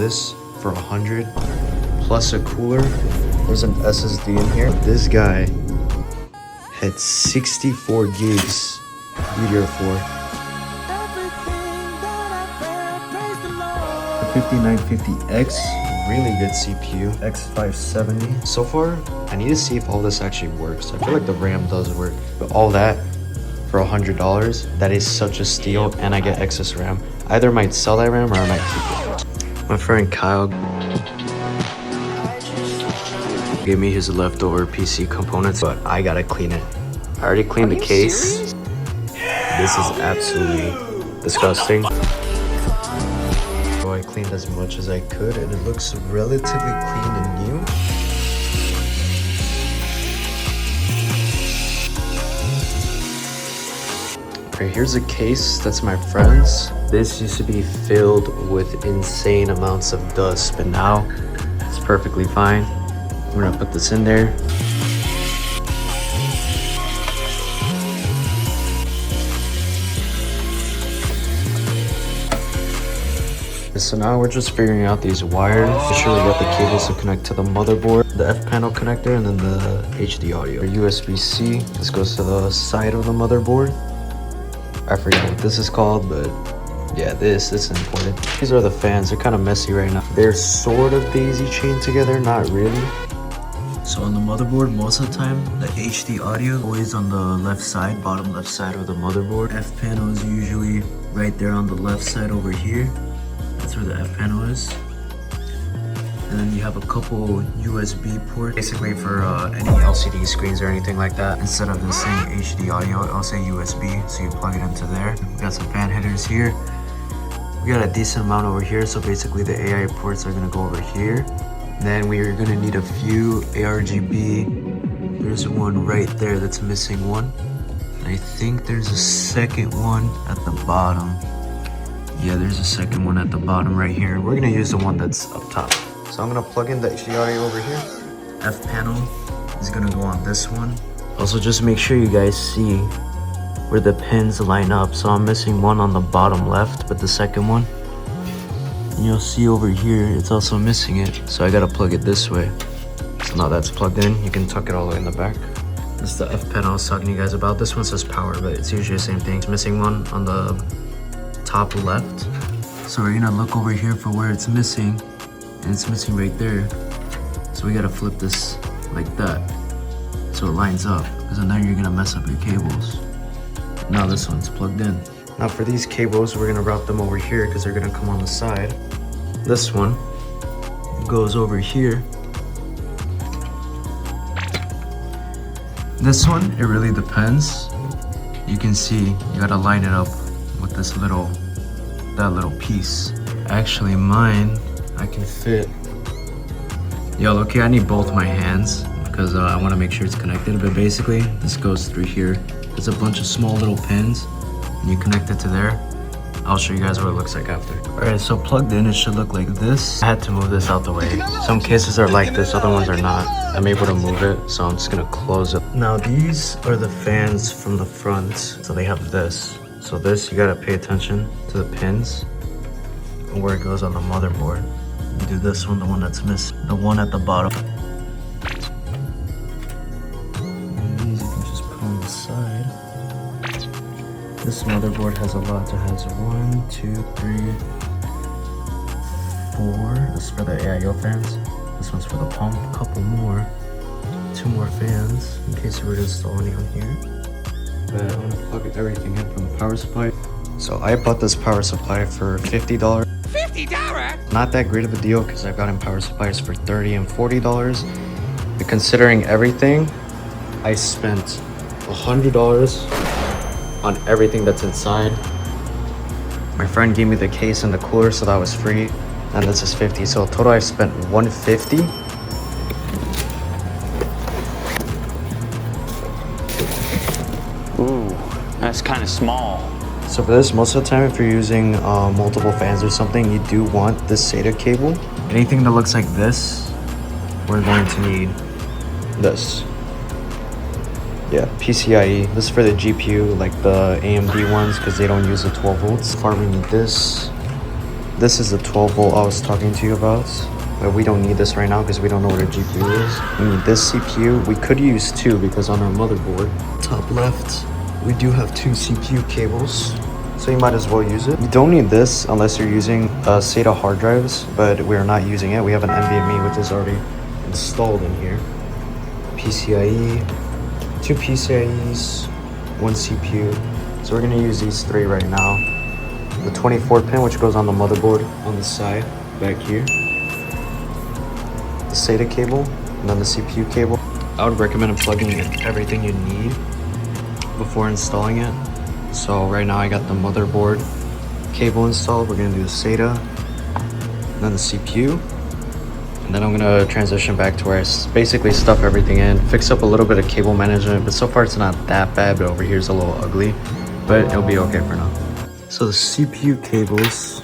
this for 100 plus a cooler. There's an SSD in here. This guy had 64 gigs DDR4. 5950X, really good CPU. X570. So far, I need to see if all this actually works. I feel like the RAM does work, but all that for $100, that is such a steal, and I get excess RAM. I either might sell that RAM or I might keep it. My friend Kyle gave me his leftover PC components, but I gotta clean it. I already cleaned the case. Serious? This is absolutely disgusting. So I cleaned as much as I could, and it looks relatively clean and new. Okay, here's a case that's my friend's. This used to be filled with insane amounts of dust, but now it's perfectly fine. I'm gonna put this in there. So now we're just figuring out these wires. Make sure we got the cables to connect to the motherboard, the F panel connector, and then the HD audio. USB-C, this goes to the side of the motherboard. I forget what this is called, but yeah, this is important. These are the fans. They're kind of messy right now. They're sort of daisy chained together, not really. So on the motherboard, most of the time, the HD audio always on the left side, bottom left side of the motherboard. F panel is usually right there on the left side over here. That's where the F panel is. And then you have a couple USB ports, basically for any LCD screens or anything like that. Instead of this saying HD audio, it'll say USB, so you plug it into there. We got some fan headers here. We got a decent amount over here, so basically the AI ports are gonna go over here. Then we are gonna need a few ARGB. There's one right there that's missing one. I think there's a second one at the bottom. Yeah, there's a second one at the bottom right here. We're gonna use the one that's up top. So I'm gonna plug in the HD audio over here. F panel is gonna go on this one. Also, just make sure you guys see where the pins line up. So I'm missing one on the bottom left, but the second one, and you'll see over here, it's also missing it. So I gotta plug it this way. So now that's plugged in. You can tuck it all the way in the back. This is the F panel I was talking to you guys about. This one says power, but it's usually the same thing. It's missing one on the top left. So we're gonna look over here for where it's missing, and it's missing right there. So we gotta flip this like that so it lines up, because then you're gonna mess up your cables. Now this one's plugged in. Now for these cables, we're gonna route them over here because they're gonna come on the side. This one goes over here. This one, it really depends. You can see you gotta line it up with this little, that little piece. Actually mine, I can fit. Yo, okay, I need both my hands because I want to make sure it's connected, but basically this goes through here. There's a bunch of small little pins and you connect it to there. I'll show you guys what it looks like after. Alright, so plugged in, it should look like this. I had to move this out the way. Some cases are like this, other ones are not. I'm able to move it, so I'm just gonna close it. Now these are the fans from the front, so they have this. So this, you gotta pay attention to the pins and where it goes on the motherboard. You do this one, the one that's missing, the one at the bottom. And these you can just put on the side. This motherboard has a lot. It has 1, 2, 3, 4. This is for the AIO fans. This one's for the pump. A couple more. 2 more fans in case you were to install any on here. But I'm gonna plug everything in from the power supply. So I bought this power supply for $50. $50? Not that great of a deal because I've gotten power supplies for $30 and $40. But considering everything, I spent $100 on everything that's inside. My friend gave me the case and the cooler, so that was free. And this is $50. So total I spent $150. Ooh, that's kind of small. So for this, most of the time if you're using multiple fans or something, you do want this SATA cable. Anything that looks like this, we're going to need this. Yeah, PCIe. This is for the GPU, like the AMD ones, because they don't use the 12 volts. Far we need this. This is the 12 volt I was talking to you about. But we don't need this right now because we don't know what a GPU is. We need this CPU. We could use two because on our motherboard, top left, we do have two CPU cables. So you might as well use it. You don't need this unless you're using SATA hard drives, but we're not using it. We have an NVMe which is already installed in here. PCIe, two PCIes, one CPU. So we're gonna use these three right now. The 24 pin which goes on the motherboard on the side back here. The SATA cable and then the CPU cable. I would recommend plugging in everything you need before installing it. So right now I got the motherboard cable installed. We're gonna do the SATA and then the CPU. And then I'm gonna transition back to where I basically stuff everything in, fix up a little bit of cable management, but so far it's not that bad, but over here it's a little ugly, but it'll be okay for now. So the CPU cables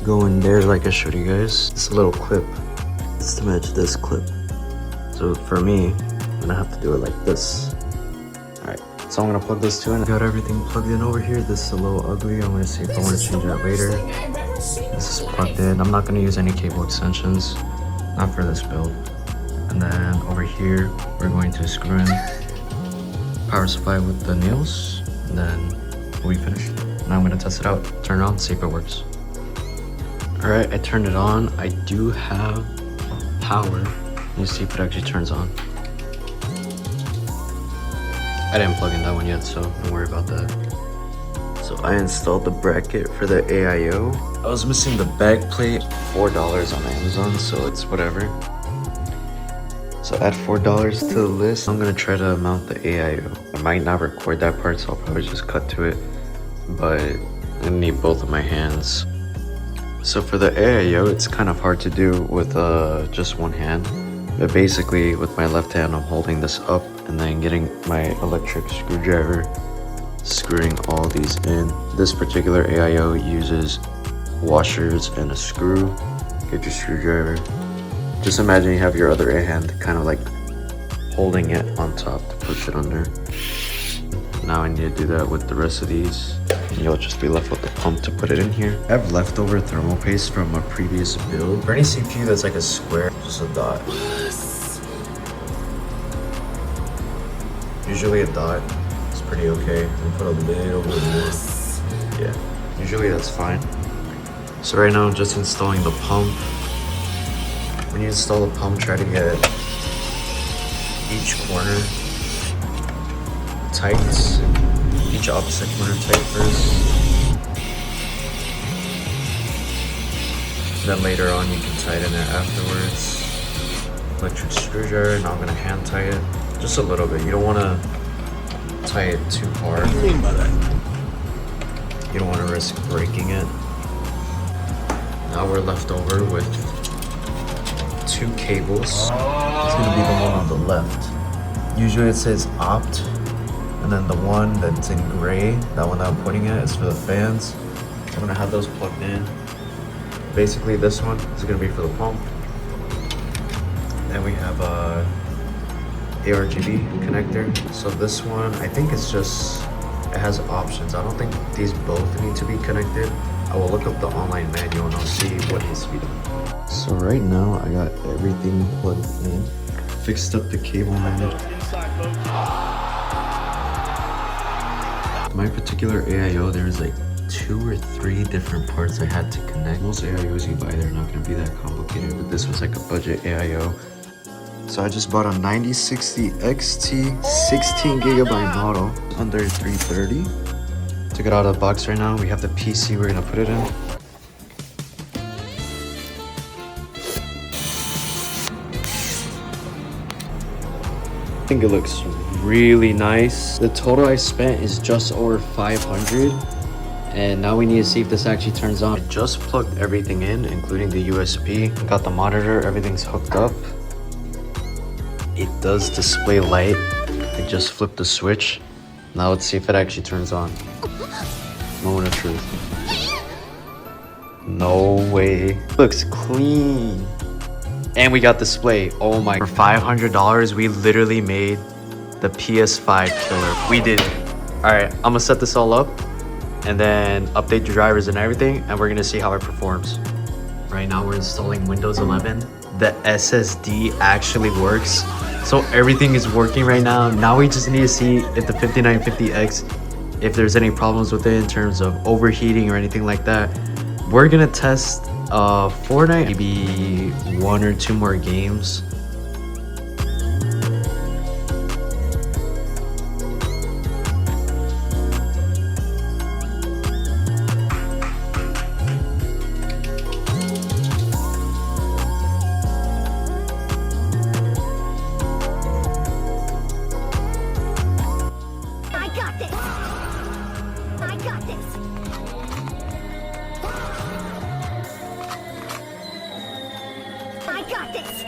go in there like I showed you guys. It's a little clip. To match this clip. So for me, I'm gonna have to do it like this. Alright, so I'm gonna plug this two in. Got everything plugged in over here. This is a little ugly. I'm gonna see if I want to change that later. This is plugged in. I'm not gonna use any cable extensions, not for this build. And then over here, we're going to screw in power supply with the nails, and then we'll be finished. Now I'm gonna test it out, turn it on, see if it works. Alright, I turned it on. I do have power. You see if it actually turns on. I didn't plug in that one yet, so don't worry about that. So I installed the bracket for the AIO. I was missing the back plate. $4 on Amazon, so it's whatever. So add $4 to the list. I'm gonna try to mount the AIO. I might not record that part, so I'll probably just cut to it. But I need both of my hands. So for the AIO, it's kind of hard to do with just one hand. But basically, with my left hand, I'm holding this up and then getting my electric screwdriver, screwing all these in. This particular AIO uses washers and a screw. Get your screwdriver. Just imagine you have your other hand kind of like holding it on top to push it under. Now I need to do that with the rest of these. And you'll just be left with the pump to put it in here. I have leftover thermal paste from a previous build. For any CPU that's like a square, just a dot. Usually a dot is pretty okay. I'll put a little bit more. Yeah, usually that's fine. So right now I'm just installing the pump. When you install the pump, try to get each corner tight, each opposite corner tight first. Then later on you can tighten it afterwards. Electric screwdriver, now I'm gonna hand tie it. Just a little bit, you don't wanna tie it too hard. What do you mean by that? You don't wanna risk breaking it. Now we're left over with two cables. It's gonna be the one on the left. Usually it says opt. And then the one that's in gray, that one that I'm putting it, is for the fans. I'm gonna have those plugged in. Basically this one is gonna be for the pump. Then we have a ARGB connector. So this one, I think it's just, it has options. I don't think these both need to be connected. I will look up the online manual and I'll see what needs to be done. So right now I got everything plugged in. Fixed up the cable management. My particular AIO, there's like 2 or 3 different parts I had to connect. Most AIOs you buy, they're not gonna be that complicated, but this was like a budget AIO. So I just bought a 9060 XT 16 gigabyte model under 330. Took it out of the box right now. We have the PC we're gonna put it in. I think it looks really nice. The total I spent is just over 500. And now we need to see if this actually turns on. I just plugged everything in, including the USB. Got the monitor, everything's hooked up. It does display light. I just flipped the switch. Now let's see if it actually turns on. Moment of truth. No way. Looks clean. And we got display. Oh my. For $500, we literally made the PS5 killer. We did it. All right, I'm gonna set this all up and then update the drivers and everything, and we're gonna see how it performs. Right now we're installing Windows 11. The SSD actually works, so everything is working right now. Now we just need to see if the 5950X, if there's any problems with it in terms of overheating or anything like that. We're gonna test Fortnite, maybe 1 or 2 more games. I got this!